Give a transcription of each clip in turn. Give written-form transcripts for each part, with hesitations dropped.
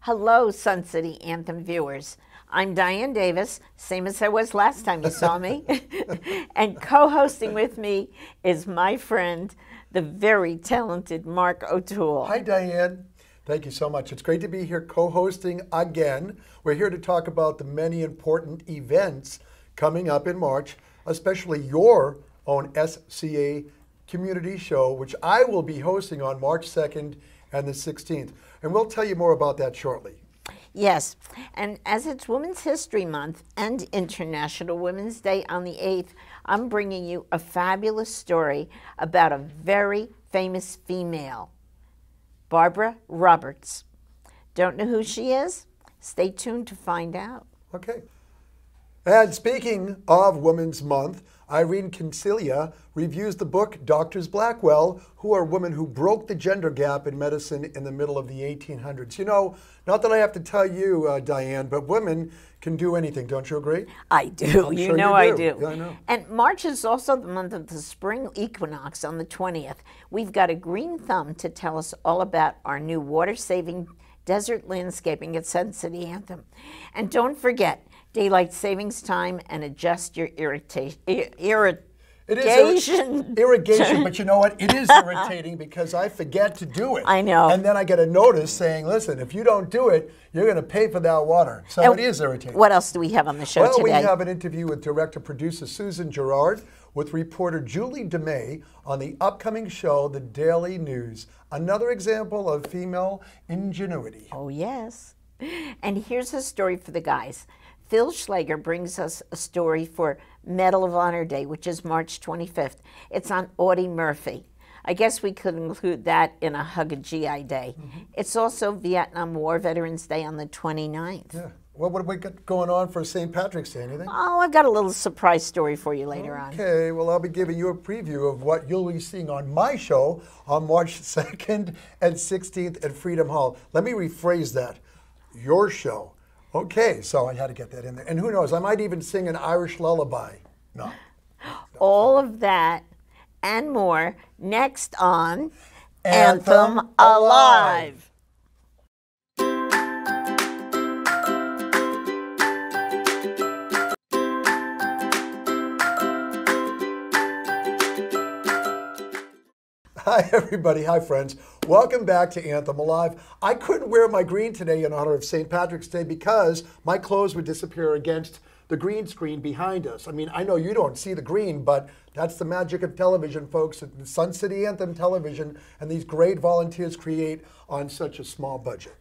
Hello, Sun City Anthem viewers. I'm Dianne Davis, same as I was last time you saw me. And co-hosting with me is my friend, the very talented Mark OToole. Hi, Dianne. Thank you so much. It's great to be here co-hosting again. We're here to talk about the many important events coming up in March, especially your own SCA community show, which I will be hosting on March 2nd and the 16th. And we'll tell you more about that shortly. Yes, and as it's Women's History Month and International Women's Day on the 8th, I'm bringing you a fabulous story about a very famous female, Barbara Roberts. Don't know who she is? Stay tuned to find out. Okay. And speaking of Women's Month, Irene Consilia reviews the book Doctors Blackwell, who are women who broke the gender gap in medicine in the middle of the 1800s. You know, not that I have to tell you, Dianne, but women can do anything. Don't you agree? I do. You know I do. Yeah, I know. And March is also the month of the spring equinox on the 20th. We've got a green thumb to tell us all about our new water-saving desert landscaping at Sun City Anthem. And don't forget, daylight savings time and adjust your irrigation. Irrigation, but you know what? It is irritating because I forget to do it. I know. And then I get a notice saying, listen, if you don't do it, you're going to pay for that water. So and it is irritating. What else do we have on the show today? Well, we have an interview with director-producer Susan Gerard with reporter Julie DeMay on the upcoming show, The Daily News. Another example of female ingenuity. Oh, yes. And here's a story for the guys. Phil Schlager brings us a story for Medal of Honor Day, which is March 25th. It's on Audie Murphy. I guess we could include that in a Hug a GI Day. Mm-hmm. It's also Vietnam War Veterans Day on the 29th. Yeah. Well, what have we got going on for St. Patrick's Day? Anything? Oh, I've got a little surprise story for you later on. Okay, well, I'll be giving you a preview of what you'll be seeing on my show on March 2nd and 16th at Freedom Hall. Let me rephrase that. Your show. Okay, so I had to get that in there. And who knows, I might even sing an Irish lullaby. No. All of that and more next on Anthem Alive. Hi, everybody. Hi, friends. Welcome back to Anthem Alive. I couldn't wear my green today in honor of St. Patrick's Day because my clothes would disappear against the green screen behind us. I mean, I know you don't see the green, but that's the magic of television, folks. Sun City Anthem Television and these great volunteers create on such a small budget.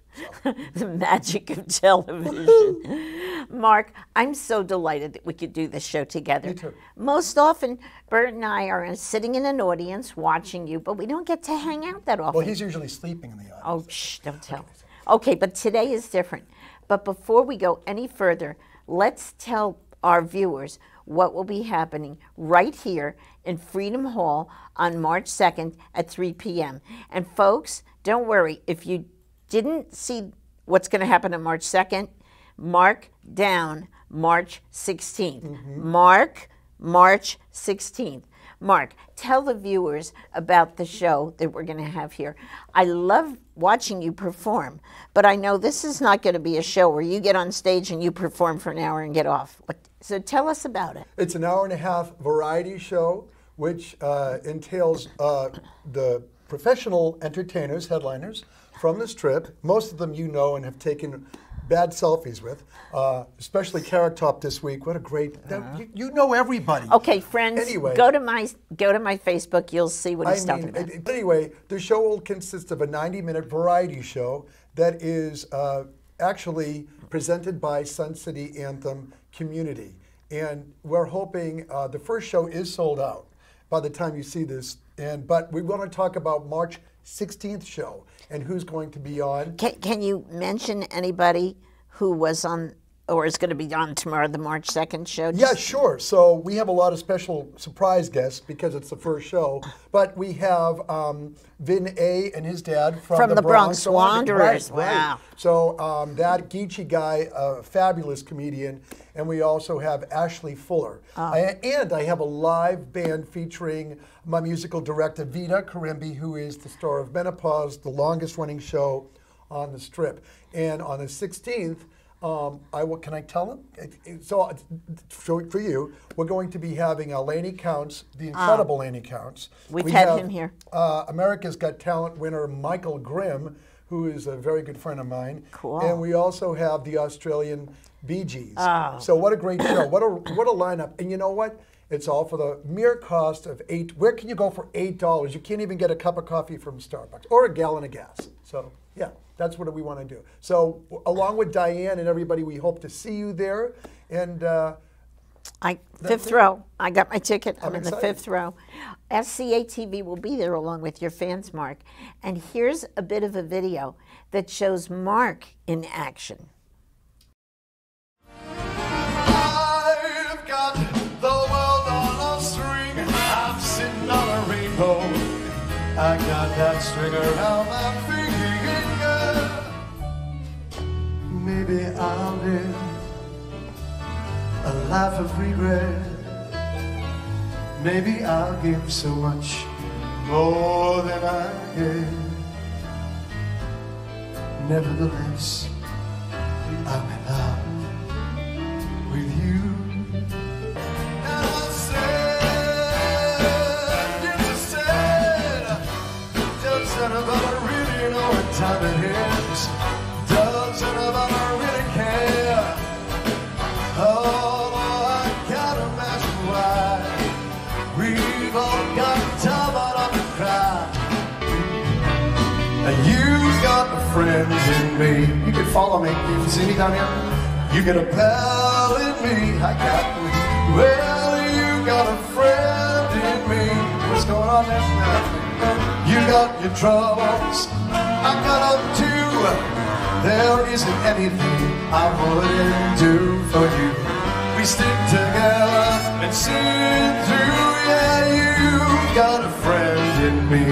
So. The magic of television. Mark, I'm so delighted that we could do this show together. Me too. Most often, Bert and I are sitting in an audience watching you, but we don't get to hang out that often. Well, he's usually sleeping in the audience. Oh, shh, don't tell. Okay, but today is different. But before we go any further, let's tell our viewers what will be happening right here in Freedom Hall on March 2nd at 3 p.m. And folks, don't worry, if you didn't see what's going to happen on March 2nd, mark down March 16th. Mm-hmm. Mark March 16th. Mark, tell the viewers about the show that we're going to have here. I love watching you perform, but I know this is not going to be a show where you get on stage and you perform for an hour and get off. So tell us about it. It's an hour-and-a-half variety show, which entails the professional entertainers, headliners, from this trip. Most of them you know and have taken bad selfies with, especially Carrot Top this week. What a great, you know everybody. Okay, friends, anyway, go to my Facebook. You'll see what he's talking about. Anyway, the show will consist of a 90-minute variety show that is actually presented by Sun City Anthem Community. And we're hoping, the first show is sold out by the time you see this, but we want to talk about March 16th show and who's going to be on. Can you mention anybody who was on or is going to be on tomorrow, the March 2nd show? Yeah, sure. So we have a lot of special surprise guests because it's the first show. But we have Vin A. and his dad from the Bronx Wanderers. Right. Wow. So that Geechee guy, a fabulous comedian. And we also have Ashley Fuller. And I have a live band featuring my musical director, Vida Karimbi, who is the star of Menopause, the longest running show on the Strip. And on the 16th, can I tell them? So for you, we're going to be having Laney Counts, the incredible Laney Counts. We have him here. America's Got Talent winner Michael Grimm, who is a very good friend of mine. Cool. And we also have the Australian Bee Gees. Oh. So what a great show. What a lineup. And you know what? It's all for the mere cost of $8. Where can you go for $8? You can't even get a cup of coffee from Starbucks or a gallon of gas. So yeah, that's what we want to do. So along with Dianne and everybody, we hope to see you there. And fifth row. I got my ticket. I'm in excited. the 5th row. SCA-TV will be there along with your fans, Mark. And here's a bit of a video that shows Mark in action. I've got the world on a string. I'm sitting on a rainbow. I got that string around my finger. Maybe I'll live a life of regret. Maybe I'll give so much more than I get. Nevertheless, I'm in love with you. And I said, yes, I said, does anybody really know what time it is? Does anybody really care? Oh, I can't imagine why we've all got time out to cry. And you've got friends in me. You can follow me. You can see me down here. You got a pal in me. I got me. Well, you got a friend in me. What's going on there? You got your troubles. I got them too. There isn't anything I wouldn't do for you. We stick together and see it through. Yeah, you got a friend in me.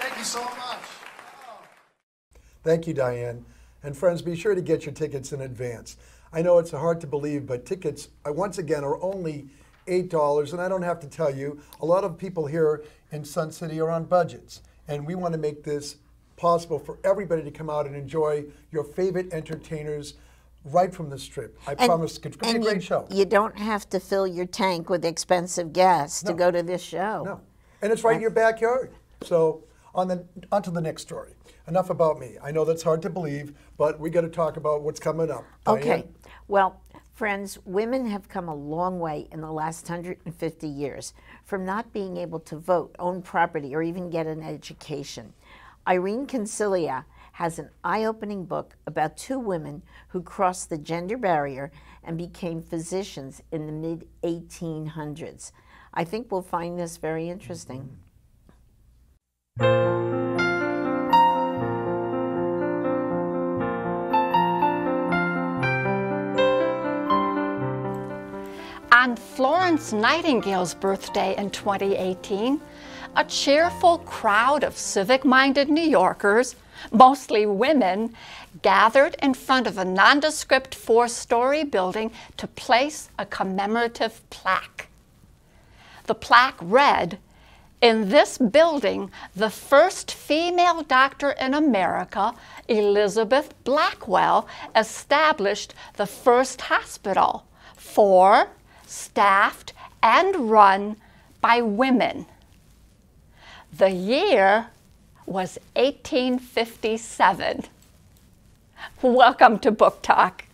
Thank you so much. Thank you, Dianne. And friends, be sure to get your tickets in advance. I know it's hard to believe, but tickets, once again, are only $8. And I don't have to tell you, a lot of people here in Sun City are on budgets. And we want to make this possible for everybody to come out and enjoy your favorite entertainers right from the Strip. I promise it's going to be a great show. You don't have to fill your tank with expensive gas to go to this show. No. And it's right in your backyard. So on to the next story. Enough about me. I know that's hard to believe, but we got to talk about what's coming up. Okay. Well, friends, women have come a long way in the last 150 years from not being able to vote, own property, or even get an education. Irene Concilia has an eye-opening book about 2 women who crossed the gender barrier and became physicians in the mid-1800s. I think we'll find this very interesting. On Florence Nightingale's birthday in 2018, a cheerful crowd of civic-minded New Yorkers, mostly women, gathered in front of a nondescript 4-story building to place a commemorative plaque. The plaque read, "In this building, the first female doctor in America, Elizabeth Blackwell, established the first hospital for, staffed, and run by women." The year was 1857. Welcome to Book Talk.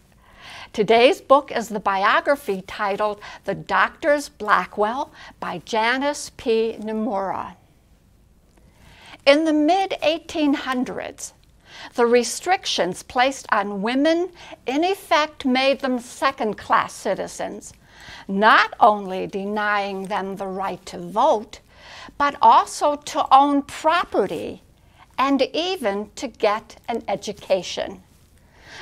Today's book is the biography titled The Doctors Blackwell by Janice P. Nomura. In the mid-1800s, the restrictions placed on women in effect made them second-class citizens, not only denying them the right to vote, but also to own property and even to get an education.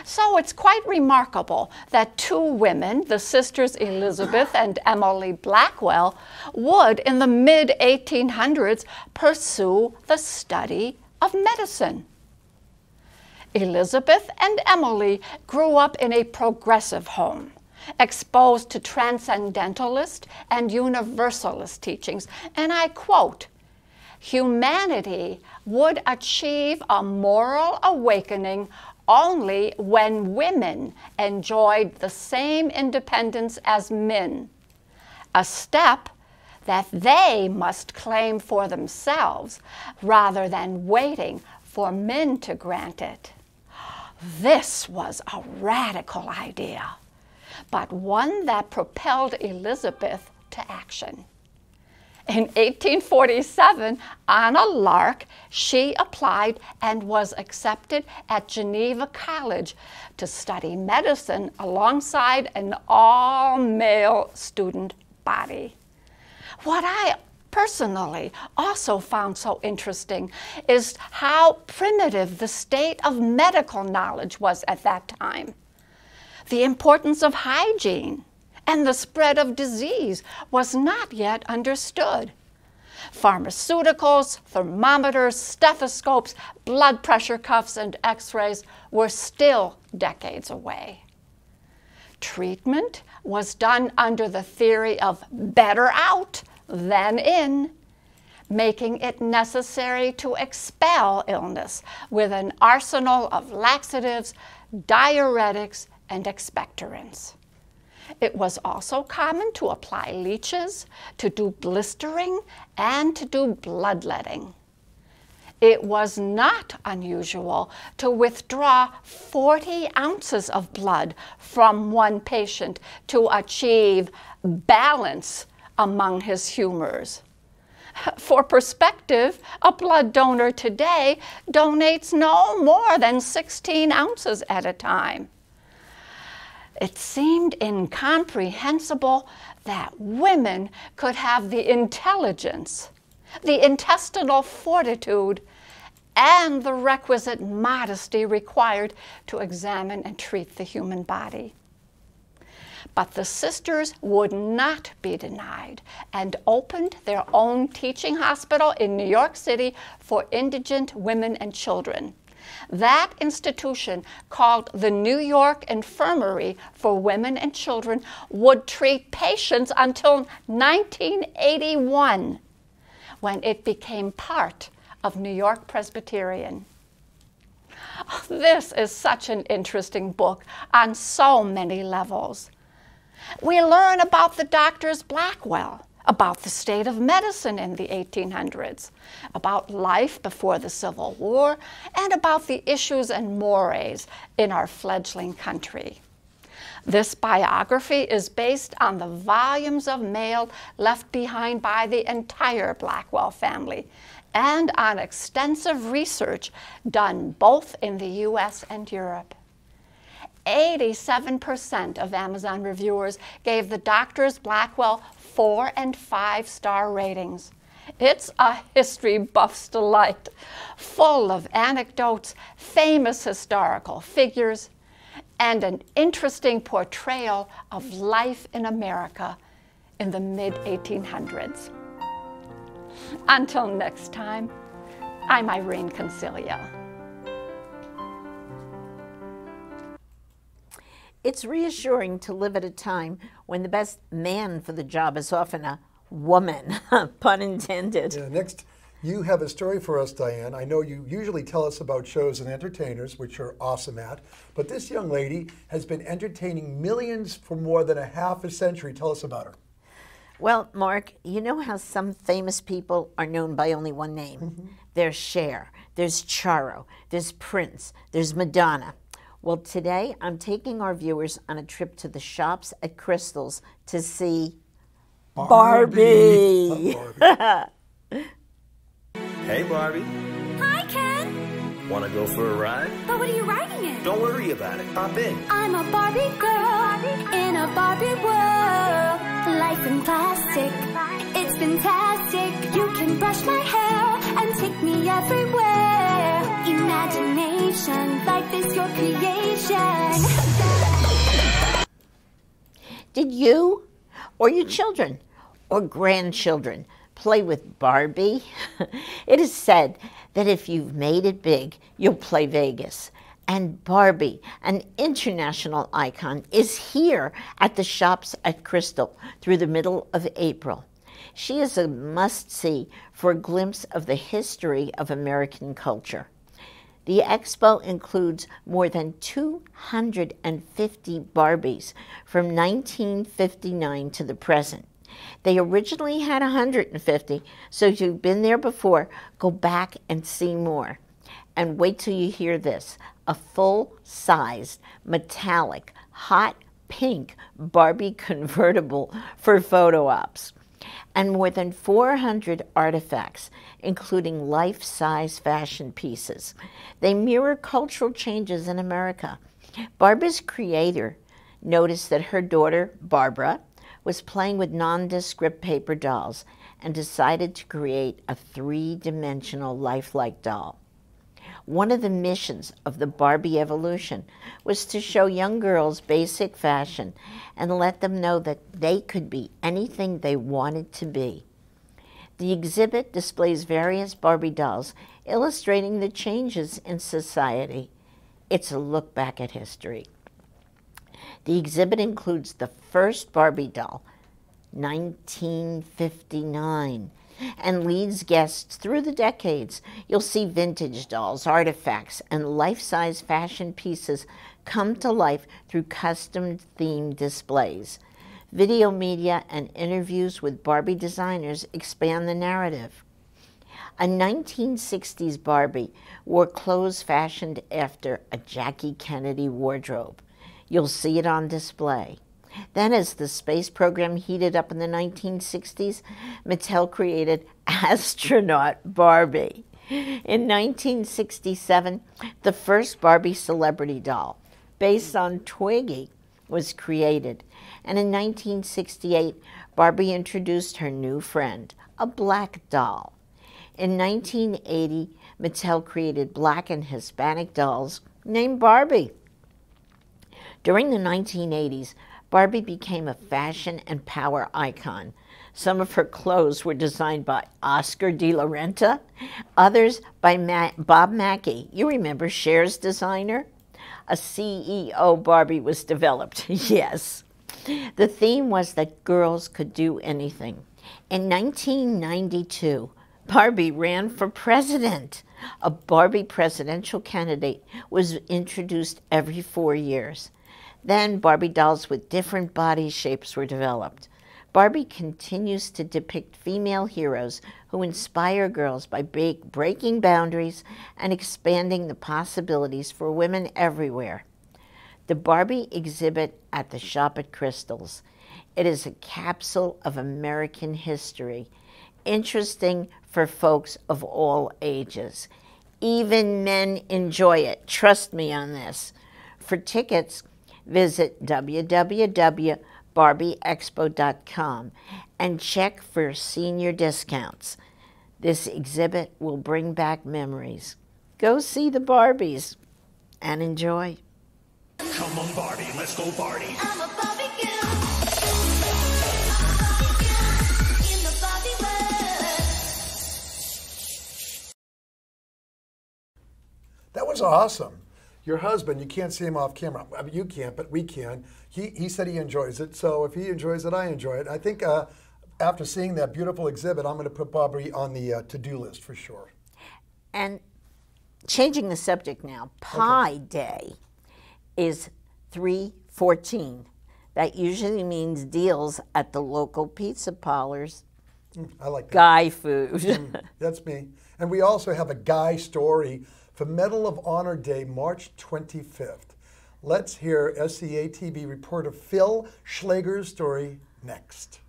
So it's quite remarkable that 2 women, the sisters Elizabeth and Emily Blackwell, would in the mid-1800s pursue the study of medicine. Elizabeth and Emily grew up in a progressive home, exposed to transcendentalist and universalist teachings, and I quote, humanity would achieve a moral awakening only when women enjoyed the same independence as men, a step that they must claim for themselves rather than waiting for men to grant it. This was a radical idea, but one that propelled Elizabeth to action. In 1847, on a lark, she applied and was accepted at Geneva College to study medicine alongside an all-male student body. What I personally also found so interesting is how primitive the state of medical knowledge was at that time. The importance of hygiene and the spread of disease was not yet understood. Pharmaceuticals, thermometers, stethoscopes, blood pressure cuffs, and x-rays were still decades away. Treatment was done under the theory of better out than in, making it necessary to expel illness with an arsenal of laxatives, diuretics, and expectorants. It was also common to apply leeches, to do blistering, and to do bloodletting. It was not unusual to withdraw 40 ounces of blood from one patient to achieve balance among his humors. For perspective, a blood donor today donates no more than 16 ounces at a time. It seemed incomprehensible that women could have the intelligence, the intestinal fortitude, and the requisite modesty required to examine and treat the human body. But the sisters would not be denied and opened their own teaching hospital in New York City for indigent women and children. That institution, called the New York Infirmary for Women and Children, would treat patients until 1981, when it became part of New York Presbyterian. This is such an interesting book on so many levels. We learn about the doctors Blackwell, about the state of medicine in the 1800s, about life before the Civil War, and about the issues and mores in our fledgling country. This biography is based on the volumes of mail left behind by the entire Blackwell family and on extensive research done both in the US and Europe. 87% of Amazon reviewers gave the doctors Blackwell 4- and 5-star ratings. It's a history buff's delight, full of anecdotes, famous historical figures, and an interesting portrayal of life in America in the mid-1800s. Until next time, I'm Irene Concilia. It's reassuring to live at a time when the best man for the job is often a woman, pun intended. Yeah, next, you have a story for us, Dianne. I know you usually tell us about shows and entertainers, which you're awesome at, but this young lady has been entertaining millions for more than a half a century. Tell us about her. Well, Mark, you know how some famous people are known by only one name? Mm-hmm. There's Cher, there's Charo, there's Prince, there's Madonna. Well, today I'm taking our viewers on a trip to the shops at Crystal's to see Barbie. Hey, Barbie. Hi, Ken. Want to go for a ride? But what are you riding in? Don't worry about it. Hop in. I'm a Barbie girl in a Barbie world. Life in plastic, it's fantastic. You can brush my hair and take me everywhere. Imagination, life is your creation. Did you or your children or grandchildren play with Barbie? It is said that if you've made it big, you'll play Vegas. And Barbie, an international icon, is here at the shops at Crystal through the middle of April. She is a must-see for a glimpse of the history of American culture. The expo includes more than 250 Barbies from 1959 to the present. They originally had 150, so if you've been there before, go back and see more. And wait till you hear this, a full-sized, metallic, hot pink Barbie convertible for photo ops, and more than 400 artifacts, including life-size fashion pieces. They mirror cultural changes in America. Barbie's creator noticed that her daughter, Barbara, was playing with nondescript paper dolls and decided to create a three-dimensional lifelike doll. One of the missions of the Barbie evolution was to show young girls basic fashion and let them know that they could be anything they wanted to be. The exhibit displays various Barbie dolls illustrating the changes in society. It's a look back at history. The exhibit includes the first Barbie doll, 1959, and leads guests through the decades. You'll see vintage dolls, artifacts, and life-size fashion pieces come to life through custom-themed displays. Video media and interviews with Barbie designers expand the narrative. A 1960s Barbie wore clothes fashioned after a Jackie Kennedy wardrobe. You'll see it on display. Then, as the space program heated up in the 1960s, Mattel created Astronaut Barbie. In 1967, the first Barbie celebrity doll, based on Twiggy, was created. And in 1968, Barbie introduced her new friend, a black doll. In 1980, Mattel created Black and Hispanic dolls named Barbie. During the 1980s, Barbie became a fashion and power icon. Some of her clothes were designed by Oscar de la Renta, others by Bob Mackie. You remember Cher's designer? A CEO Barbie was developed, yes. The theme was that girls could do anything. In 1992, Barbie ran for president. A Barbie presidential candidate was introduced every 4 years. Then Barbie dolls with different body shapes were developed. Barbie continues to depict female heroes who inspire girls by breaking boundaries and expanding the possibilities for women everywhere. The Barbie exhibit at the Shop at Crystal's. It is a capsule of American history, interesting for folks of all ages. Even men enjoy it. Trust me on this. For tickets, visit www.barbieexpo.com and check for senior discounts. This exhibit will bring back memories. Go see the Barbies and enjoy. Come on, Barbie, let's go party. I'm a Barbie girl. In the Barbie world. That was awesome. Your husband, you can't see him off camera. I mean, you can't, but we can. He said he enjoys it, so if he enjoys it, I enjoy it. I think after seeing that beautiful exhibit, I'm going to put Barbie on the to-do list for sure. And changing the subject now, Pi Day is 3/14. That usually means deals at the local pizza parlors. I like that. Guy food. That's me. And we also have a guy story for Medal of Honor Day, March 25th. Let's hear SCA-TV reporter Phil Schlager's story next.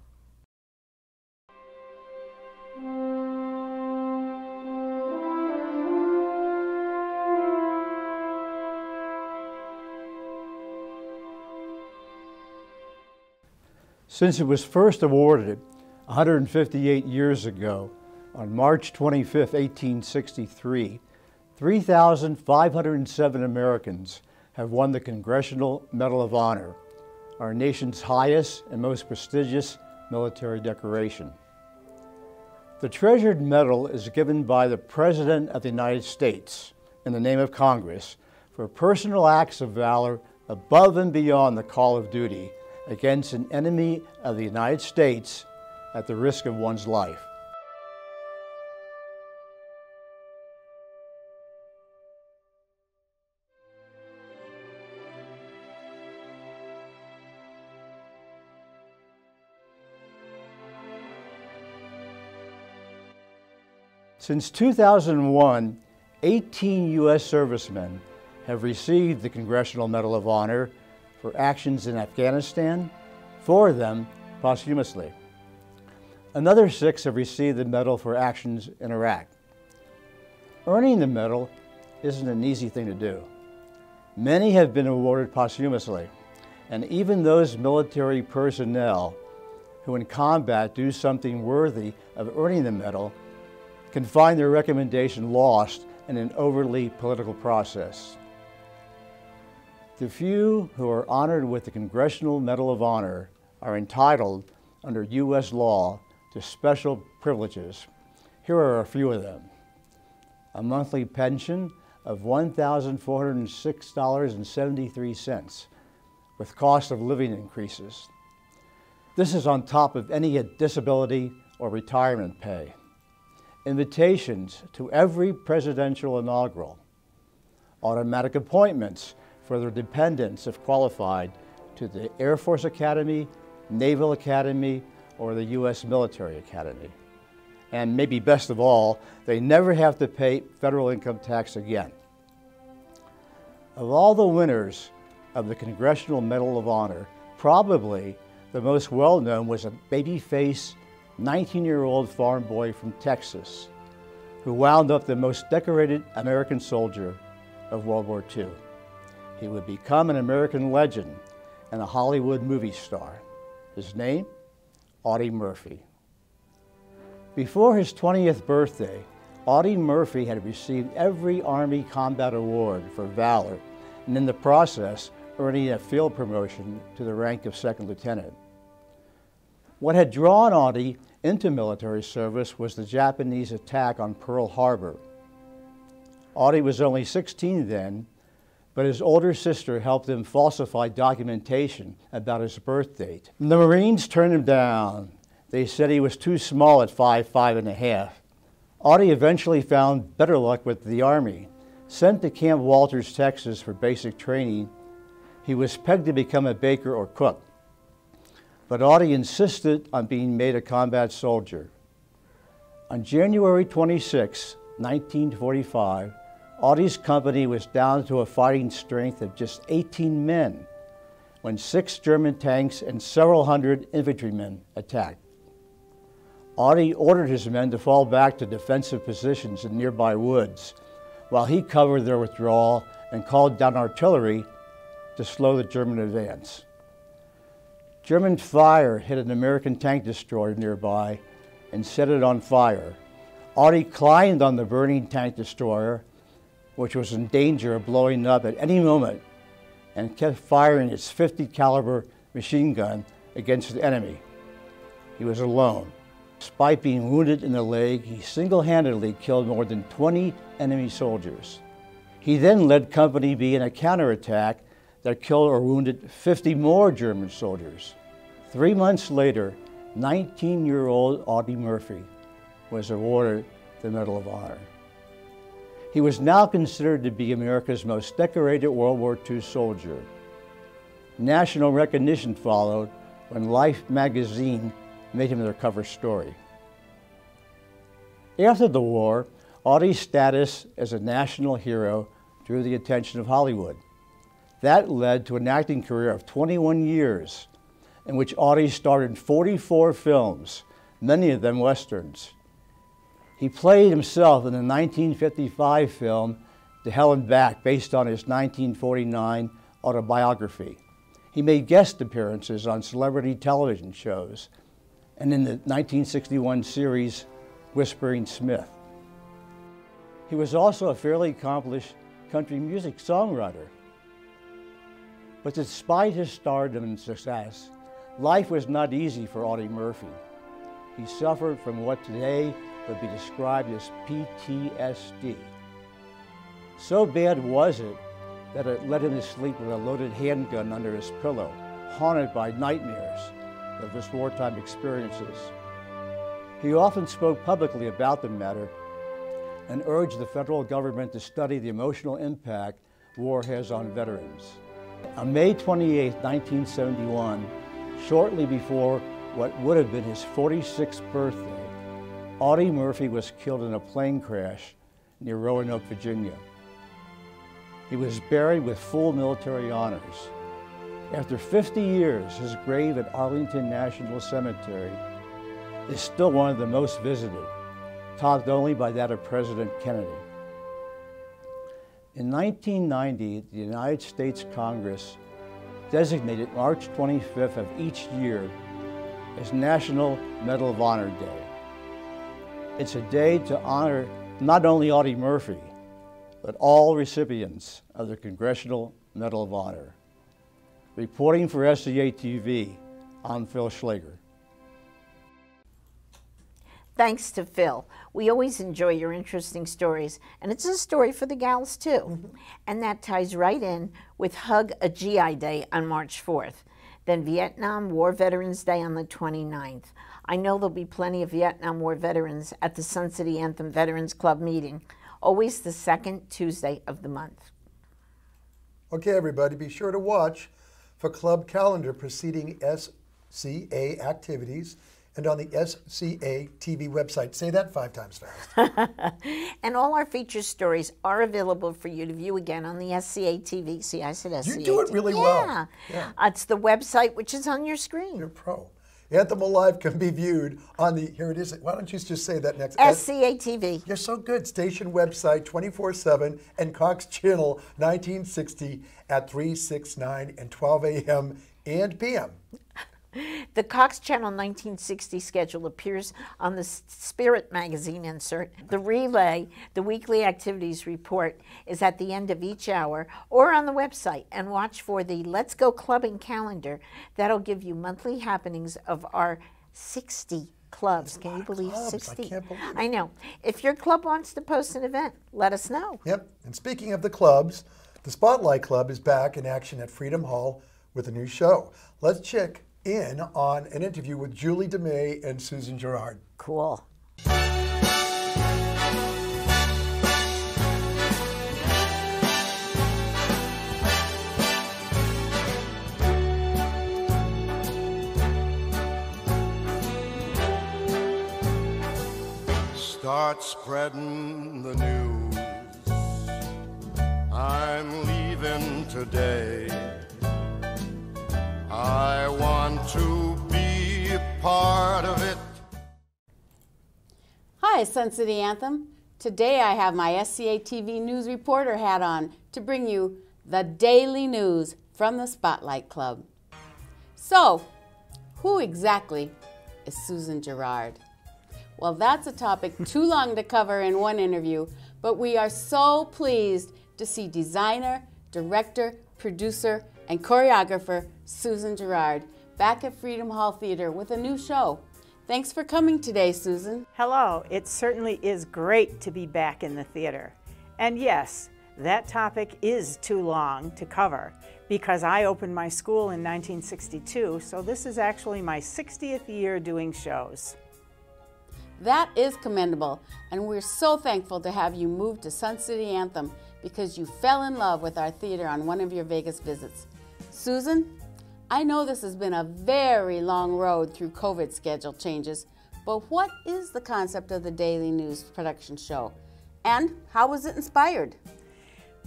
Since it was first awarded 158 years ago, on March 25, 1863, 3,507 Americans have won the Congressional Medal of Honor, our nation's highest and most prestigious military decoration. The treasured medal is given by the President of the United States in the name of Congress for personal acts of valor above and beyond the call of duty against an enemy of the United States at the risk of one's life. Since 2001, 18 U.S. servicemen have received the Congressional Medal of Honor for actions in Afghanistan, 4 of them posthumously. Another 6 have received the medal for actions in Iraq. Earning the medal isn't an easy thing to do. Many have been awarded posthumously, and even those military personnel who in combat do something worthy of earning the medal can find their recommendation lost in an overly political process. The few who are honored with the Congressional Medal of Honor are entitled under U.S. law to special privileges. Here are a few of them. A monthly pension of $1,406.73 with cost of living increases. This is on top of any disability or retirement pay. Invitations to every presidential inaugural, automatic appointments for their dependents if qualified to the Air Force Academy, Naval Academy, or the U.S. Military Academy. And maybe best of all, they never have to pay federal income tax again. Of all the winners of the Congressional Medal of Honor, probably the most well-known was a baby-faced 19-year-old farm boy from Texas who wound up the most decorated American soldier of World War II. He would become an American legend and a Hollywood movie star. His name? Audie Murphy. Before his 20th birthday, Audie Murphy had received every Army Combat Award for valor, and in the process, earning a field promotion to the rank of second lieutenant. What had drawn Audie into military service was the Japanese attack on Pearl Harbor. Audie was only 16 then, but his older sister helped him falsify documentation about his birth date. The Marines turned him down. They said he was too small at 5'5½". Audie eventually found better luck with the Army. Sent to Camp Walters, Texas for basic training, he was pegged to become a baker or cook. But Audie insisted on being made a combat soldier. On January 26, 1945, Audie's company was down to a fighting strength of just 18 men when 6 German tanks and several hundred infantrymen attacked. Audie ordered his men to fall back to defensive positions in nearby woods while he covered their withdrawal and called down artillery to slow the German advance. German fire hit an American tank destroyer nearby and set it on fire. Audie climbed on the burning tank destroyer, which was in danger of blowing up at any moment, and kept firing its .50 caliber machine gun against the enemy. He was alone. Despite being wounded in the leg, he single-handedly killed more than 20 enemy soldiers. He then led Company B in a counterattack that killed or wounded 50 more German soldiers. 3 months later, 19-year-old Audie Murphy was awarded the Medal of Honor. He was now considered to be America's most decorated World War II soldier. National recognition followed when Life magazine made him their cover story. After the war, Audie's status as a national hero drew the attention of Hollywood. That led to an acting career of 21 years, in which Audie starred in 44 films, many of them westerns. He played himself in the 1955 film To Hell and Back, based on his 1949 autobiography. He made guest appearances on celebrity television shows and in the 1961 series Whispering Smith. He was also a fairly accomplished country music songwriter. But despite his stardom and success, life was not easy for Audie Murphy. He suffered from what today would be described as PTSD. So bad was it that it led him to sleep with a loaded handgun under his pillow, haunted by nightmares of his wartime experiences. He often spoke publicly about the matter and urged the federal government to study the emotional impact war has on veterans. On May 28, 1971, shortly before what would have been his 46th birthday, Audie Murphy was killed in a plane crash near Roanoke, Virginia. He was buried with full military honors. After 50 years, his grave at Arlington National Cemetery is still one of the most visited, topped only by that of President Kennedy. In 1990, the United States Congress designated March 25th of each year as National Medal of Honor Day. It's a day to honor not only Audie Murphy, but all recipients of the Congressional Medal of Honor. Reporting for SCA-TV, I'm Phil Schlager. Thanks to Phil. We always enjoy your interesting stories, and it's a story for the gals too. And that ties right in with Hug a GI Day on March 4th, then Vietnam War Veterans Day on the 29th. I know there'll be plenty of Vietnam War veterans at the Sun City Anthem Veterans Club meeting, always the second Tuesday of the month. Okay, everybody, be sure to watch for club calendar preceding SCA activities and on the SCA-TV website. Say that 5 times fast. And all our feature stories are available for you to view again on the SCA-TV. See, I said SCA-TV. You do it really well. Yeah. It's the website, which is on your screen. You're a pro. Anthem Alive can be viewed on the, here it is. Why don't you just say that next? SCA-TV. You're so good. Station website 24/7 and Cox Channel 1960 at 3, 6, 9, and 12 a.m. and p.m. The Cox Channel 1960 schedule appears on the Spirit magazine insert. The relay, the weekly activities report, is at the end of each hour or on the website. And watch for the Let's Go Clubbing calendar. That'll give you monthly happenings of our 60 clubs. Can you believe 60? I can't believe it. I know. If your club wants to post an event, let us know. Yep. And speaking of the clubs, the Spotlight Club is back in action at Freedom Hall with a new show. Let's check in on an interview with Julie DeMay and Susan Gerard. Cool. Start spreading the news. I'm leaving today. I want to be a part of it. Hi, Sun City Anthem. Today I have my SCA-TV news reporter hat on to bring you the daily news from the Spotlight Club. So, who exactly is Susan Gerard? Well, that's a topic too long to cover in one interview, but we are so pleased to see designer, director, producer, and choreographer Susan Gerard back at Freedom Hall Theater with a new show. Thanks for coming today, Susan. Hello, it certainly is great to be back in the theater. And yes, that topic is too long to cover because I opened my school in 1962, so this is actually my 60th year doing shows. That is commendable, and we're so thankful to have you move to Sun City Anthem because you fell in love with our theater on one of your Vegas visits. Susan, I know this has been a very long road through COVID schedule changes, but what is the concept of the Daily News production show, and how was it inspired?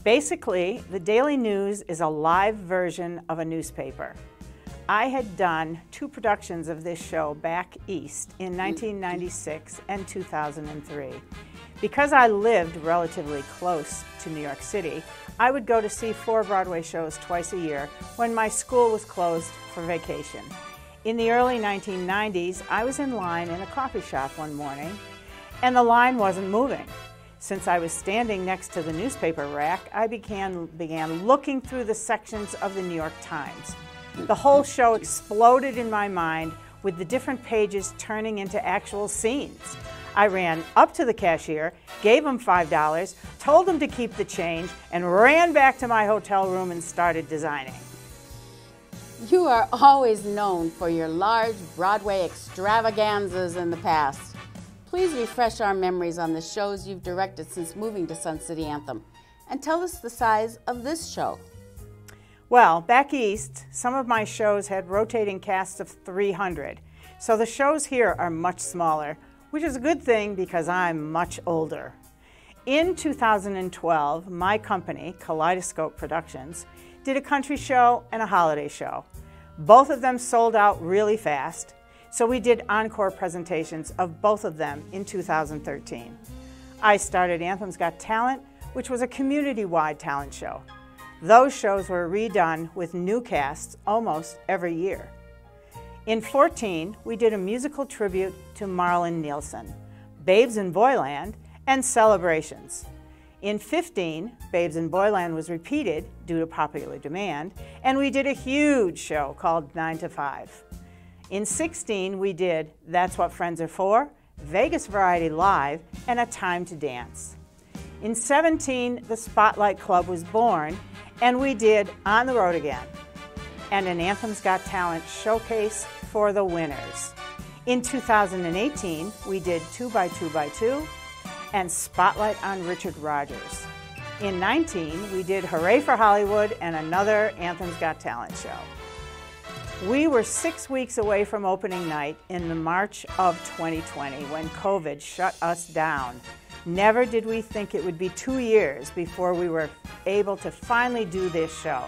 Basically, the Daily News is a live version of a newspaper. I had done 2 productions of this show back east in 1996 and 2003. Because I lived relatively close to New York City, I would go to see 4 Broadway shows twice a year when my school was closed for vacation. In the early 1990s, I was in line in a coffee shop one morning, and the line wasn't moving. Since I was standing next to the newspaper rack, I began looking through the sections of the New York Times. The whole show exploded in my mind with the different pages turning into actual scenes. I ran up to the cashier, gave him $5, told him to keep the change, and ran back to my hotel room and started designing. You are always known for your large Broadway extravaganzas in the past. Please refresh our memories on the shows you've directed since moving to Sun City Anthem, and tell us the size of this show. Well, back east, some of my shows had rotating casts of 300, so the shows here are much smaller, which is a good thing because I'm much older. In 2012, my company, Kaleidoscope Productions, did a country show and a holiday show. Both of them sold out really fast, so we did encore presentations of both of them in 2013. I started Anthem's Got Talent, which was a community-wide talent show. Those shows were redone with new casts almost every year. In 2014, we did a musical tribute to Marlon Nielsen, Babes in Boyland, and Celebrations. In 2015, Babes in Boyland was repeated due to popular demand, and we did a huge show called 9 to 5. In 2016, we did That's What Friends Are For, Vegas Variety Live, and A Time to Dance. In 2017, the Spotlight Club was born, and we did On the Road Again, and an Anthem's Got Talent showcase for the winners. In 2018, we did 2x2x2 and Spotlight on Richard Rogers. In 2019, we did Hooray for Hollywood and another Anthem's Got Talent show. We were 6 weeks away from opening night in the March of 2020 when COVID shut us down. Never did we think it would be 2 years before we were able to finally do this show.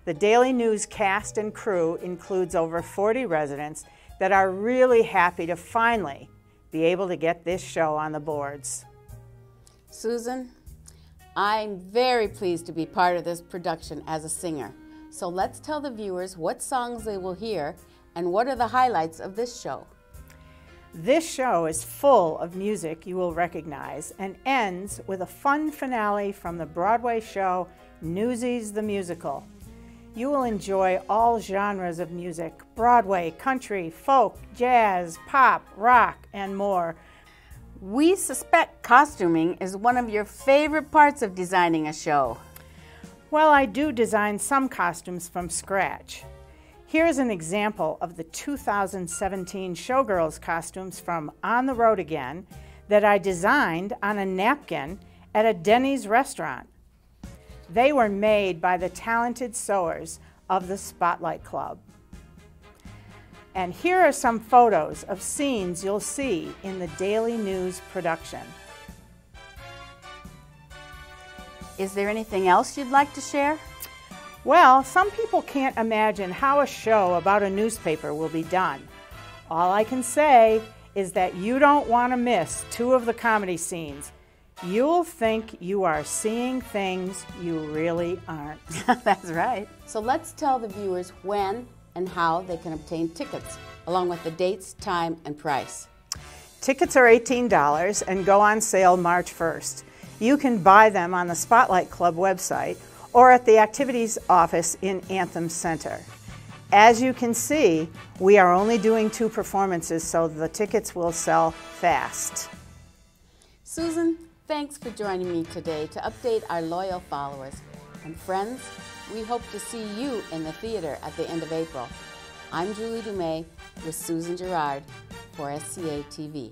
The Daily News cast and crew includes over 40 residents that are really happy to finally be able to get this show on the boards. Susan, I'm very pleased to be part of this production as a singer. So let's tell the viewers what songs they will hear and what are the highlights of this show. This show is full of music you will recognize and ends with a fun finale from the Broadway show Newsies the Musical. You will enjoy all genres of music: Broadway, country, folk, jazz, pop, rock, and more. We suspect costuming is one of your favorite parts of designing a show. Well, I do design some costumes from scratch. Here's an example of the 2017 Showgirls costumes from On the Road Again that I designed on a napkin at a Denny's restaurant. They were made by the talented sewers of the Spotlight Club. And here are some photos of scenes you'll see in the Daily News production. Is there anything else you'd like to share? Well, some people can't imagine how a show about a newspaper will be done. All I can say is that you don't want to miss 2 of the comedy scenes. You'll think you are seeing things you really aren't. That's right. So let's tell the viewers when and how they can obtain tickets, along with the dates, time, and price. Tickets are $18 and go on sale March 1st. You can buy them on the Spotlight Club website or at the activities office in Anthem Center. As you can see, we are only doing 2 performances, so the tickets will sell fast. Susan, thanks for joining me today to update our loyal followers. And friends, we hope to see you in the theater at the end of April. I'm Julie Dumais with Susan Gerard for SCA-TV.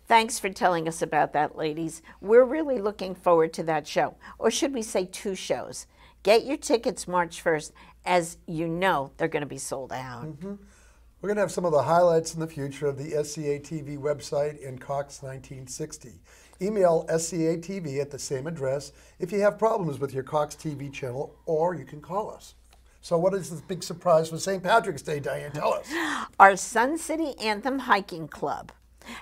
Thanks for telling us about that, ladies. We're really looking forward to that show, or should we say 2 shows. Get your tickets March 1st, as you know they're going to be sold out. We're going to have some of the highlights in the future of the SCA-TV website in Cox 1960. Email SCA-TV at the same address if you have problems with your Cox TV channel, or you can call us. So what is the big surprise for St. Patrick's Day, Diane? Tell us. Our Sun City Anthem Hiking Club,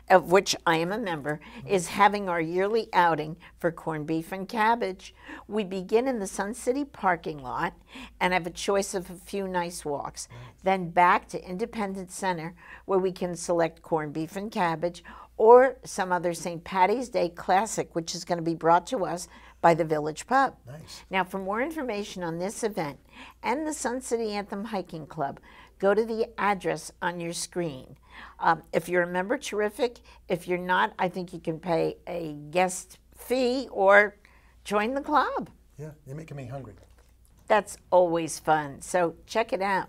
of which I am a member, is having our yearly outing for corned beef and cabbage. We begin in the Sun City parking lot and have a choice of a few nice walks. Then back to Independence Center, where we can select corned beef and cabbage or some other St. Patty's Day classic, which is going to be brought to us by the Village Pub. Nice. Now, for more information on this event and the Sun City Anthem Hiking Club, go to the address on your screen. If you're a member, terrific. If you're not, I think you can pay a guest fee or join the club. Yeah, you're making me hungry. That's always fun, so check it out.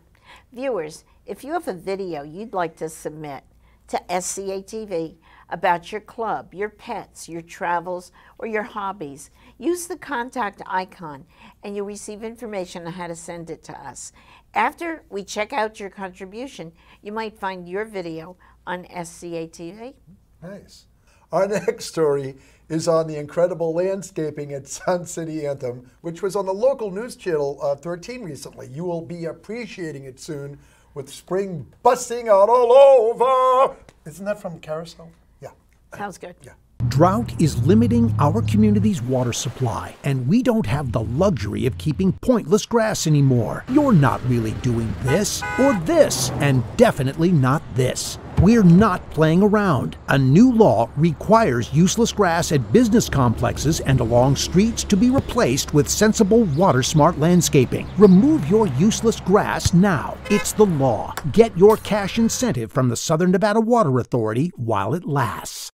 Viewers, if you have a video you'd like to submit to SCA-TV about your club, your pets, your travels, or your hobbies, use the contact icon and you'll receive information on how to send it to us. After we check out your contribution, you might find your video on SCA-TV. Nice. Our next story is on the incredible landscaping at Sun City Anthem, which was on the local news channel 13 recently. You will be appreciating it soon with spring busting out all over. Isn't that from Carousel? Yeah. Sounds good. Yeah. Drought is limiting our community's water supply, and we don't have the luxury of keeping pointless grass anymore. You're not really doing this or this, and definitely not this. We're not playing around. A new law requires useless grass at business complexes and along streets to be replaced with sensible, water-smart landscaping. Remove your useless grass now. It's the law. Get your cash incentive from the Southern Nevada Water Authority while it lasts.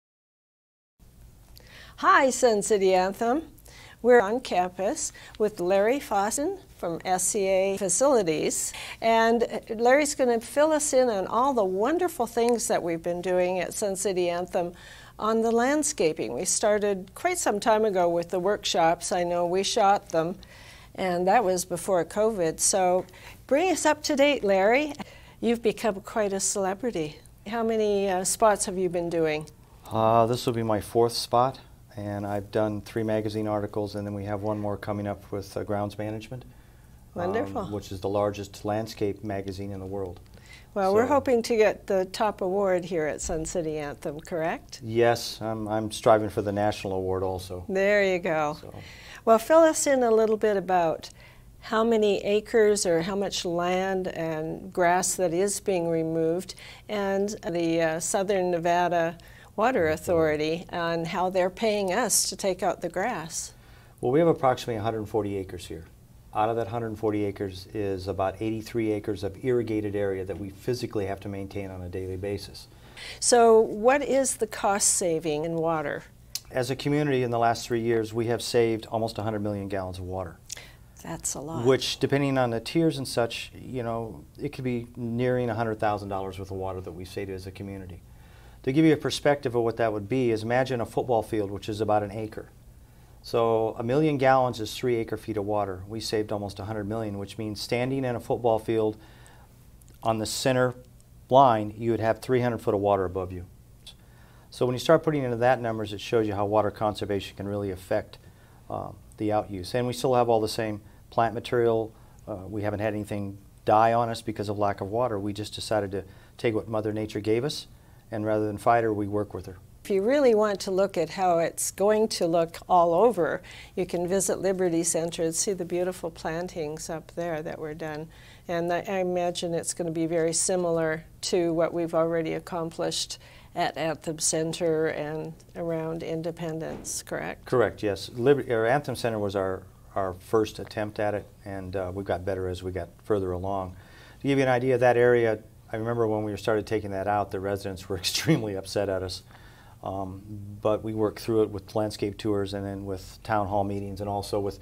Hi, Sun City Anthem. We're on campus with Larry Fossen from SCA Facilities, and Larry's going to fill us in on all the wonderful things that we've been doing at Sun City Anthem on the landscaping. We started quite some time ago with the workshops. I know we shot them, and that was before COVID. So bring us up to date, Larry. You've become quite a celebrity. How many spots have you been doing? This will be my 4th spot. And I've done 3 magazine articles, and then we have one more coming up with Grounds Management. Wonderful. Which is the largest landscape magazine in the world. Well, we're hoping to get the top award here at Sun City Anthem, correct? Yes, I'm striving for the national award also. There you go. Well, fill us in a little bit about how many acres or how much land and grass that is being removed, and the Southern Nevada Water Authority on how they're paying us to take out the grass. Well, we have approximately 140 acres here. Out of that 140 acres is about 83 acres of irrigated area that we physically have to maintain on a daily basis. So what is the cost saving in water? As a community in the last 3 years, we have saved almost 100 million gallons of water. That's a lot. Which, depending on the tiers and such, you know, it could be nearing $100,000 worth of water that we've saved as a community. To give you a perspective of what that would be is imagine a football field, which is about an acre. So 1 million gallons is 3 acre-feet of water. We saved almost 100 million, which means standing in a football field on the center line, you would have 300 foot of water above you. So when you start putting into that numbers, it shows you how water conservation can really affect the outuse. And we still have all the same plant material. We haven't had anything die on us because of lack of water. We just decided to take what Mother Nature gave us, and rather than fight her, we work with her. If you really want to look at how it's going to look all over, you can visit Liberty Center and see the beautiful plantings up there that were done. And I imagine it's going to be very similar to what we've already accomplished at Anthem Center and around Independence, correct? Correct, yes. Anthem Center was our first attempt at it, and we got better as we got further along. To give you an idea of that area, I remember when we started taking that out, the residents were extremely upset at us. But we worked through it with landscape tours and then with town hall meetings and also with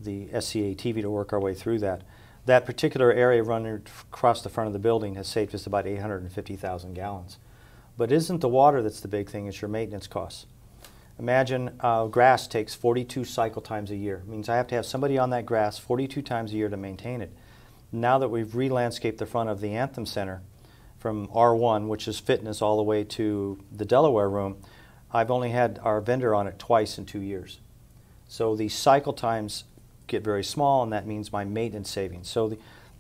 the SCA-TV to work our way through that. That particular area running across the front of the building has saved us about 850,000 gallons. But it isn't the water that's the big thing, it's your maintenance costs. Imagine grass takes 42 cycle times a year. It means I have to have somebody on that grass 42 times a year to maintain it. Now that we've re-landscaped the front of the Anthem Center from R1, which is fitness, all the way to the Delaware room, I've only had our vendor on it twice in 2 years. So the cycle times get very small, and that means my maintenance savings. So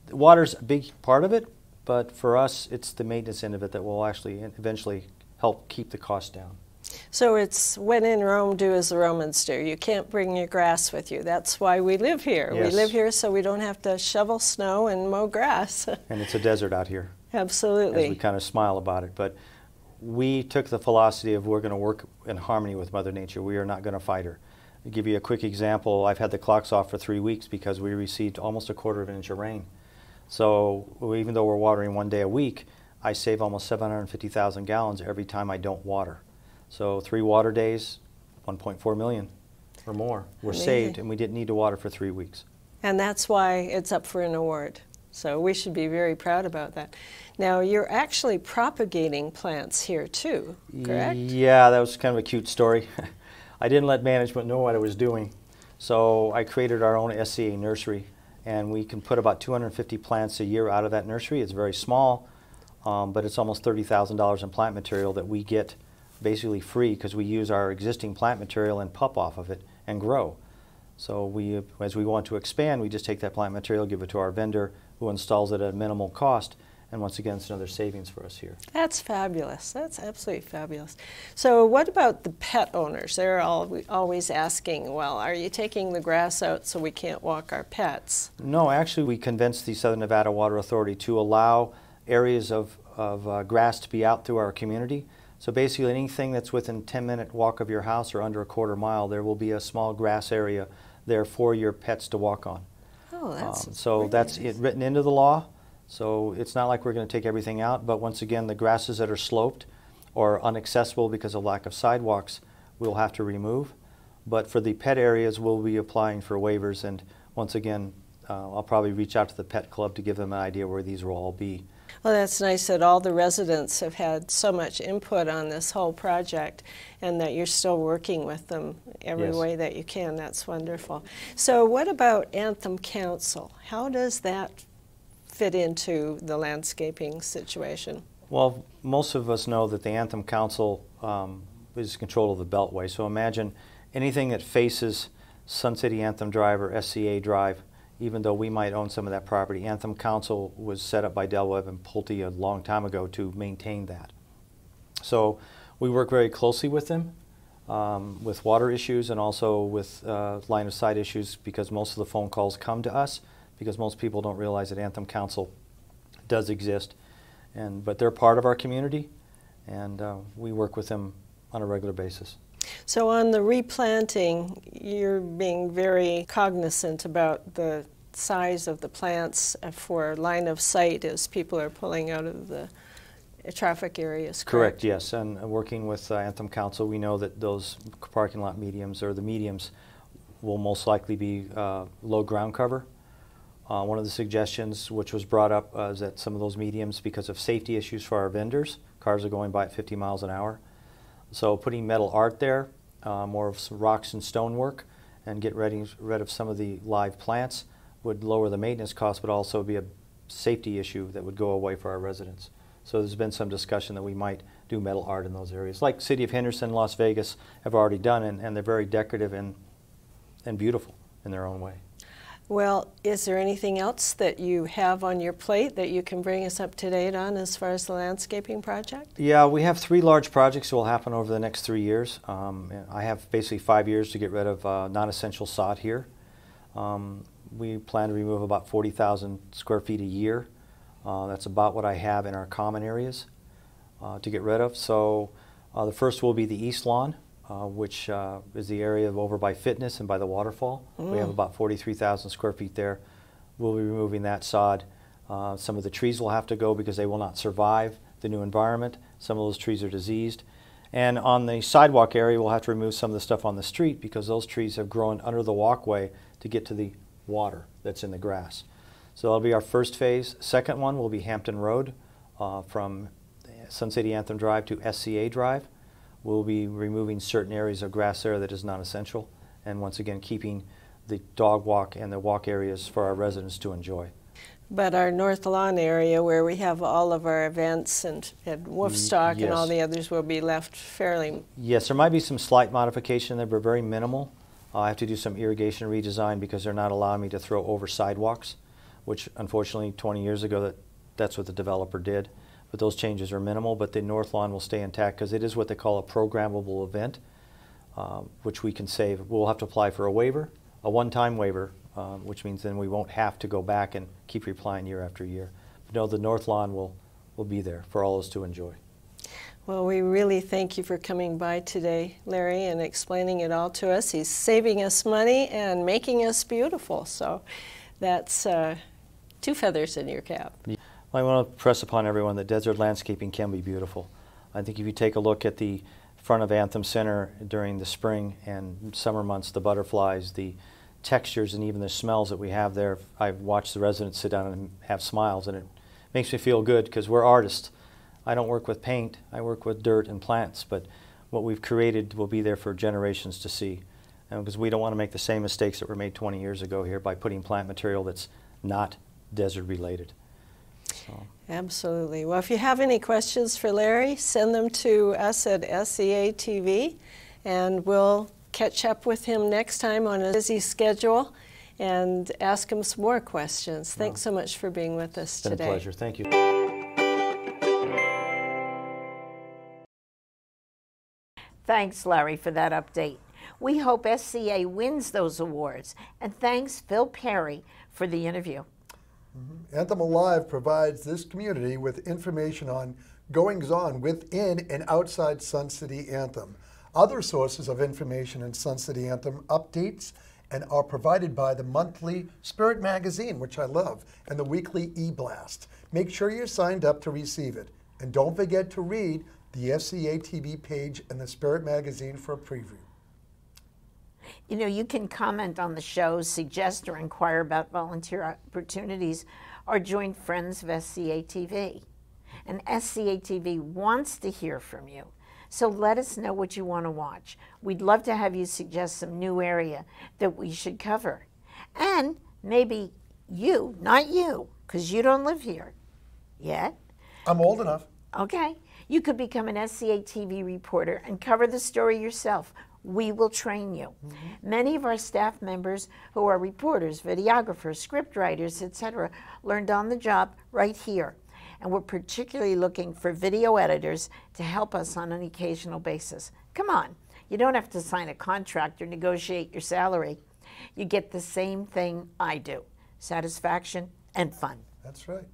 the water's a big part of it, but for us, it's the maintenance end of it that will actually eventually help keep the cost down. So it's when in Rome, do as the Romans do. You can't bring your grass with you. That's why we live here. Yes. We live here so we don't have to shovel snow and mow grass. And it's a desert out here. Absolutely. As we kind of smile about it. But we took the philosophy of we're going to work in harmony with Mother Nature. We are not going to fight her. To give you a quick example, I've had the clocks off for 3 weeks because we received almost a quarter of an inch of rain. So even though we're watering 1 day a week, I save almost 750,000 gallons every time I don't water. So 3 water days, 1.4 million or more were saved, and we didn't need to water for 3 weeks. And that's why it's up for an award. So we should be very proud about that. Now, you're actually propagating plants here too, correct? Yeah, that was kind of a cute story. I didn't let management know what I was doing. So I created our own SCA nursery, and we can put about 250 plants a year out of that nursery. It's very small, but it's almost $30,000 in plant material that we get basically free because we use our existing plant material and pup off of it and grow. So we, as we want to expand, we just take that plant material, give it to our vendor who installs it at a minimal cost, and once again, it's another savings for us here. That's fabulous. That's absolutely fabulous. So what about the pet owners? They're always asking, well, are you taking the grass out so we can't walk our pets? No, actually, we convinced the Southern Nevada Water Authority to allow areas of grass to be out through our community. So basically, anything that's within 10-minute walk of your house or under a quarter mile, there will be a small grass area there for your pets to walk on. Oh, that's so that's nice. Written into the law. So it's not like we're going to take everything out, but once again, the grasses that are sloped or inaccessible because of lack of sidewalks, we'll have to remove. But for the pet areas, we'll be applying for waivers, and once again, I'll probably reach out to the pet club to give them an idea where these will all be. Well, that's nice that all the residents have had so much input on this whole project and that you're still working with them every way that you can. That's wonderful. So what about Anthem Council? How does that fit into the landscaping situation? Well, most of us know that the Anthem Council is in control of the Beltway. So imagine anything that faces Sun City Anthem Drive or SCA Drive, even though we might own some of that property. Anthem Council was set up by Del Webb and Pulte a long time ago to maintain that. So we work very closely with them with water issues and also with line of sight issues, because most of the phone calls come to us because most people don't realize that Anthem Council does exist. But they're part of our community, and we work with them on a regular basis. So on the replanting, you're being very cognizant about the size of the plants for line of sight as people are pulling out of the traffic areas, correct? Correct, yes. And working with Anthem Council, we know that those parking lot mediums, or the mediums, will most likely be low ground cover. One of the suggestions which was brought up is that some of those mediums, because of safety issues for our vendors, cars are going by at 50 miles an hour. So putting metal art there, more of some rocks and stonework, and get rid of some of the live plants would lower the maintenance cost, but also be a safety issue that would go away for our residents. So there's been some discussion that we might do metal art in those areas, like City of Henderson, Las Vegas have already done, and they're very decorative and beautiful in their own way. Well, is there anything else that you have on your plate that you can bring us up to date on as far as the landscaping project? Yeah, we have 3 large projects that will happen over the next 3 years. I have basically 5 years to get rid of non-essential sod here. We plan to remove about 40,000 square feet a year. That's about what I have in our common areas to get rid of. So the first will be the east lawn, which is the area over by Fitness and by the waterfall. We have about 43,000 square feet there. We'll be removing that sod. Some of the trees will have to go because they will not survive the new environment. Some of those trees are diseased. And on the sidewalk area, we'll have to remove some of the stuff on the street because those trees have grown under the walkway to get to the water that's in the grass. So that'll be our first phase. Second one will be Hampton Road from Sun City Anthem Drive to SCA Drive. We'll be removing certain areas of grass there that is not essential, and once again keeping the dog walk and the walk areas for our residents to enjoy. But our North Lawn area, where we have all of our events and Woofstock and all the others, will be left fairly... Yes, there might be some slight modification there, but very minimal. I have to do some irrigation redesign because they're not allowing me to throw over sidewalks, which unfortunately 20 years ago that's what the developer did. But those changes are minimal, but the North Lawn will stay intact because it is what they call a programmable event, which we can save. We'll have to apply for a waiver, a one-time waiver, which means then we won't have to go back and keep replying year after year. But no, the North Lawn will be there for all of us to enjoy. Well, we really thank you for coming by today, Larry, and explaining it all to us. He's saving us money and making us beautiful, so that's 2 feathers in your cap. I want to press upon everyone that desert landscaping can be beautiful. I think if you take a look at the front of Anthem Center during the spring and summer months, the butterflies, the textures and even the smells that we have there. I've watched the residents sit down and have smiles, and it makes me feel good because we're artists. I don't work with paint, I work with dirt and plants, but what we've created will be there for generations to see. Because we don't want to make the same mistakes that were made 20 years ago here by putting plant material that's not desert related. So. Absolutely. Well, if you have any questions for Larry, send them to us at SCA-TV, and we'll catch up with him next time on a busy schedule and ask him some more questions. Thanks so much for being with us today. It's been a pleasure. Thank you. Thanks, Larry, for that update. We hope SCA wins those awards. And thanks, Phil Perry, for the interview. Anthem Alive provides this community with information on goings-on within and outside Sun City Anthem. Other sources of information in Sun City Anthem updates and are provided by the monthly Spirit magazine, which I love, and the weekly e-blast. Make sure you're signed up to receive it. And don't forget to read the SCA-TV page and the Spirit magazine for a preview. You know, you can comment on the show, suggest or inquire about volunteer opportunities, or join Friends of SCA-TV. And SCA-TV wants to hear from you. So let us know what you want to watch. We'd love to have you suggest some new area that we should cover. And maybe you, not you, because you don't live here yet. I'm old enough. Okay. You could become an SCA-TV reporter and cover the story yourself. We will train you. Many of our staff members who are reporters, videographers, scriptwriters, etc., learned on the job right here. And we're particularly looking for video editors to help us on an occasional basis. Come on, you don't have to sign a contract or negotiate your salary. You get the same thing I do, satisfaction and fun. That's right.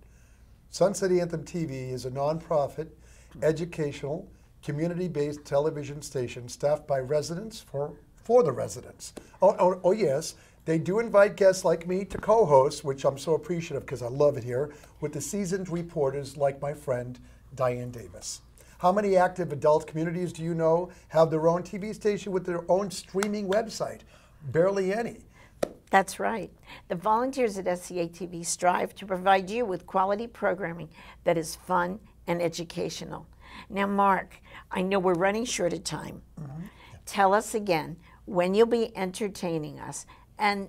Sun City Anthem TV is a nonprofit, educational, community-based television station staffed by residents for the residents. Oh, yes, they do invite guests like me to co-host, which I'm so appreciative because I love it here, with the seasoned reporters like my friend Dianne Davis. How many active adult communities do you know have their own TV station with their own streaming website? Barely any. That's right. The volunteers at SCA-TV strive to provide you with quality programming that is fun and educational. Now, Mark, I know we're running short of time. Tell us again when you'll be entertaining us, and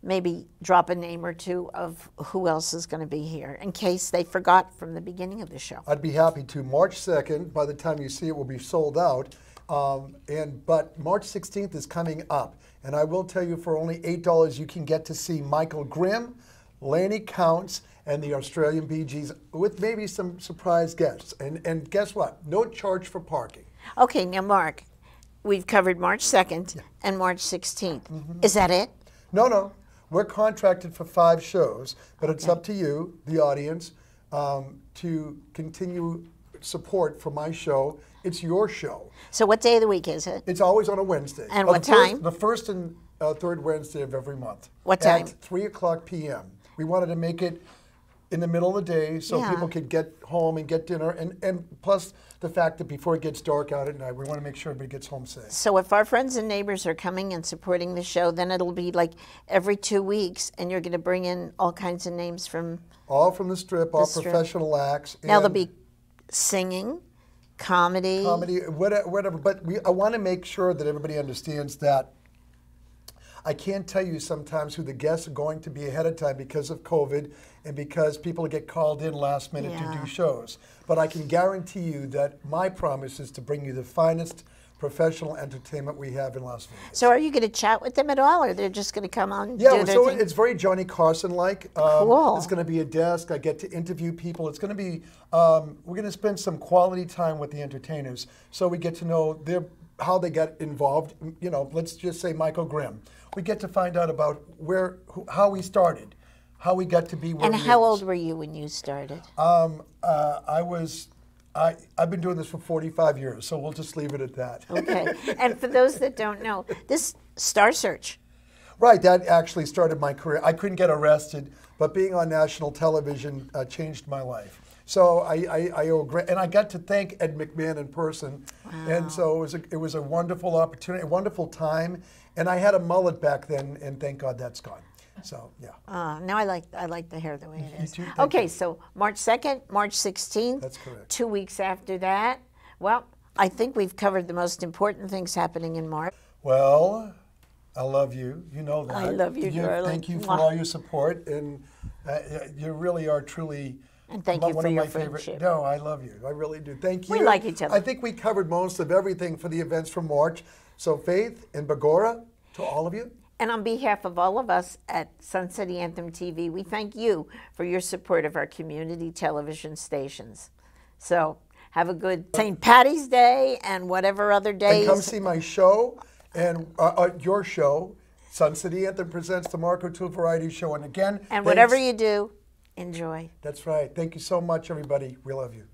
maybe drop a name or two of who else is going to be here in case they forgot from the beginning of the show. I'd be happy to. March 2nd, by the time you see it, will be sold out. But March 16th is coming up, and I will tell you for only $8 you can get to see Michael Grimm, Laney Counts, and the Australian Bee Gees with maybe some surprise guests. And guess what? No charge for parking. Okay, now Mark, we've covered March 2nd and March 16th. Is that it? No. We're contracted for 5 shows, but it's up to you, the audience, to continue support for my show. It's your show. So what day of the week is it? It's always on a Wednesday. And what time? The first and third Wednesday of every month. What time? At 3 o'clock p.m. We wanted to make it in the middle of the day so people could get home and get dinner, and plus the fact that before it gets dark out at night, we want to make sure everybody gets home safe. So if our friends and neighbors are coming and supporting the show, then it'll be like every 2 weeks, and you're going to bring in all kinds of names from... All from the Strip, all professional acts. Now there'll be singing, comedy... whatever. But I want to make sure that everybody understands that I can't tell you sometimes who the guests are going to be ahead of time because of COVID and because people get called in last minute to do shows. But I can guarantee you that my promise is to bring you the finest professional entertainment we have in Las Vegas. So are you going to chat with them at all, or they're just going to come on and do their so thing? It's very Johnny Carson-like. Cool. There's going to be a desk. I get to interview people. It's going to be, we're going to spend some quality time with the entertainers so we get to know how they got involved. You know, let's just say Michael Grimm. We get to find out about how he started, how we got to be where he is. And how old were you when you started? I've been doing this for 45 years, so we'll just leave it at that. Okay. And for those that don't know, this Star Search. Right, that actually started my career. I couldn't get arrested, but being on national television changed my life. So I owe great, and I got to thank Ed McMahon in person And so it was a wonderful opportunity, a wonderful time. And I had a mullet back then, and thank God that's gone. So, yeah. Now I like the hair the way it is. too? Thank Okay, you. so March 2nd, March 16th. That's correct. 2 weeks after that. Well, I think we've covered the most important things happening in March. Well, I love you. You know that. I love you, darling. Thank you for Mwah. all your support. And you really are truly And thank you one for of your my favorite. friendship. No, I love you. I really do. Thank you. We like each other. I think we covered most of everything for the events from March. So Faith and Bagora, to all of you. And on behalf of all of us at Sun City Anthem TV, we thank you for your support of our community television stations. So have a good St. Patty's Day and whatever other days. And come see my show and your show. Sun City Anthem presents the Mark OToole Variety Show. And again, and whatever you do, enjoy. That's right. Thank you so much, everybody. We love you.